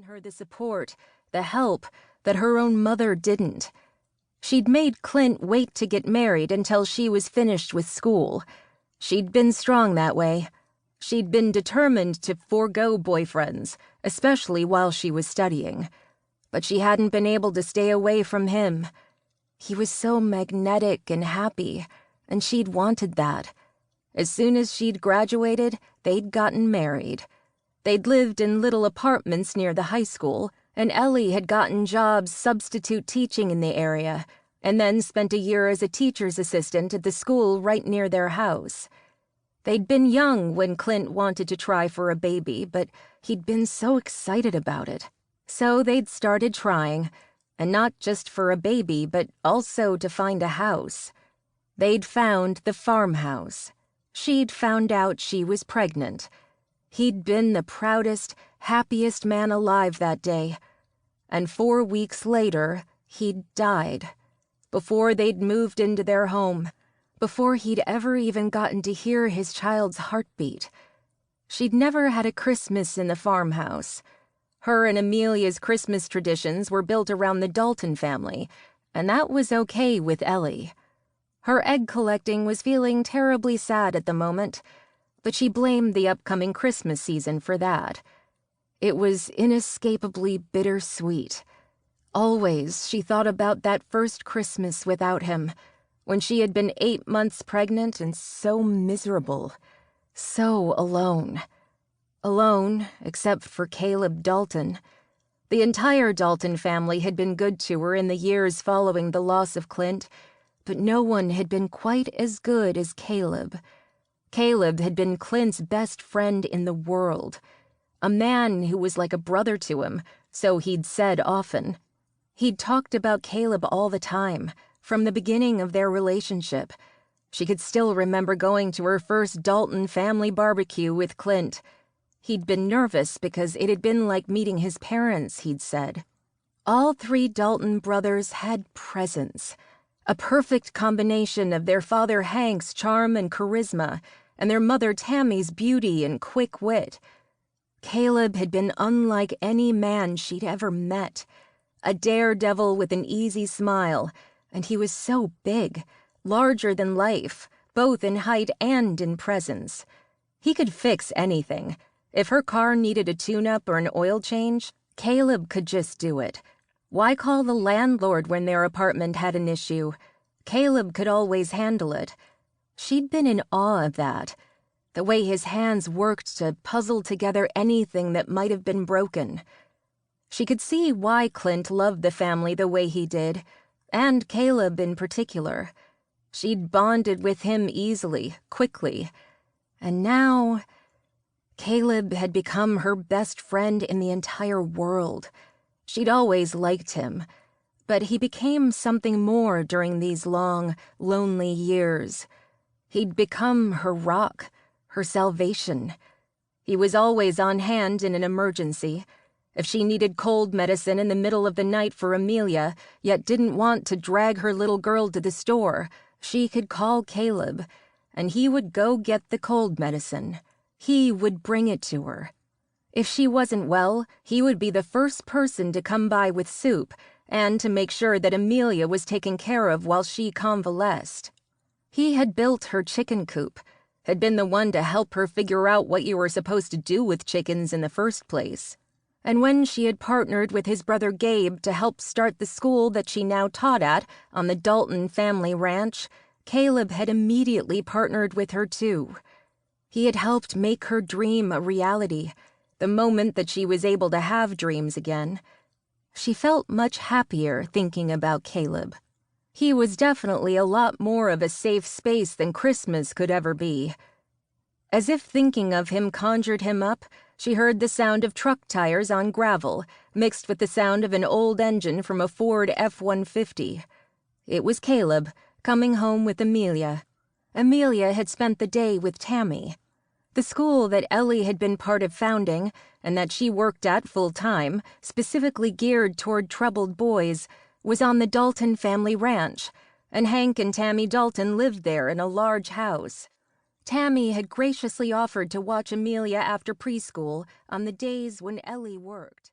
her the support, the help that her own mother didn't. She'd made Clint wait to get married until she was finished with school. She'd been strong that way. She'd been determined to forego boyfriends, especially while she was studying. But she hadn't been able to stay away from him. He was so magnetic and happy, and she'd wanted that. As soon as she'd graduated, they'd gotten married. They'd lived in little apartments near the high school, and Ellie had gotten jobs substitute teaching in the area, and then spent a year as a teacher's assistant at the school right near their house. They'd been young when Clint wanted to try for a baby, but he'd been so excited about it. So they'd started trying, and not just for a baby, but also to find a house. They'd found the farmhouse. She'd found out she was pregnant. He'd been the proudest, happiest man alive that day. And 4 weeks later, he'd died. Before they'd moved into their home. Before he'd ever even gotten to hear his child's heartbeat. She'd never had a Christmas in the farmhouse. Her and Amelia's Christmas traditions were built around the Dalton family, and that was okay with Ellie. Her egg collecting was feeling terribly sad at the moment, but she blamed the upcoming Christmas season for that. It was inescapably bittersweet. Always she thought about that first Christmas without him, when she had been 8 months pregnant and so miserable, so alone. Alone, except for Caleb Dalton. The entire Dalton family had been good to her in the years following the loss of Clint, but no one had been quite as good as Caleb. Caleb had been Clint's best friend in the world, a man who was like a brother to him, so he'd said often. He'd talked about Caleb all the time, from the beginning of their relationship. She could still remember going to her first Dalton family barbecue with Clint. He'd been nervous because it had been like meeting his parents, he'd said. All 3 Dalton brothers had presence, a perfect combination of their father Hank's charm and charisma, and their mother Tammy's beauty and quick wit. Caleb had been unlike any man she'd ever met, a daredevil with an easy smile, and he was so big, larger than life, both in height and in presence. He could fix anything. If her car needed a tune-up or an oil change, Caleb could just do it. Why call the landlord when their apartment had an issue? Caleb could always handle it. She'd been in awe of that, the way his hands worked to puzzle together anything that might have been broken. She could see why Clint loved the family the way he did, and Caleb in particular. She'd bonded with him easily, quickly. And now, Caleb had become her best friend in the entire world. She'd always liked him, but he became something more during these long, lonely years. He'd become her rock, her salvation. He was always on hand in an emergency. If she needed cold medicine in the middle of the night for Amelia, yet didn't want to drag her little girl to the store, she could call Caleb, and he would go get the cold medicine. He would bring it to her. If she wasn't well, he would be the first person to come by with soup and to make sure that Amelia was taken care of while she convalesced. He had built her chicken coop, had been the one to help her figure out what you were supposed to do with chickens in the first place. And when she had partnered with his brother Gabe to help start the school that she now taught at on the Dalton family ranch, Caleb had immediately partnered with her too. He had helped make her dream a reality, the moment that she was able to have dreams again. She felt much happier thinking about Caleb. He was definitely a lot more of a safe space than Christmas could ever be. As if thinking of him conjured him up, she heard the sound of truck tires on gravel, mixed with the sound of an old engine from a Ford F-150. It was Caleb, coming home with Amelia. Amelia had spent the day with Tammy. The school that Ellie had been part of founding, and that she worked at full-time, specifically geared toward troubled boys, was on the Dalton family ranch, and Hank and Tammy Dalton lived there in a large house. Tammy had graciously offered to watch Amelia after preschool on the days when Ellie worked.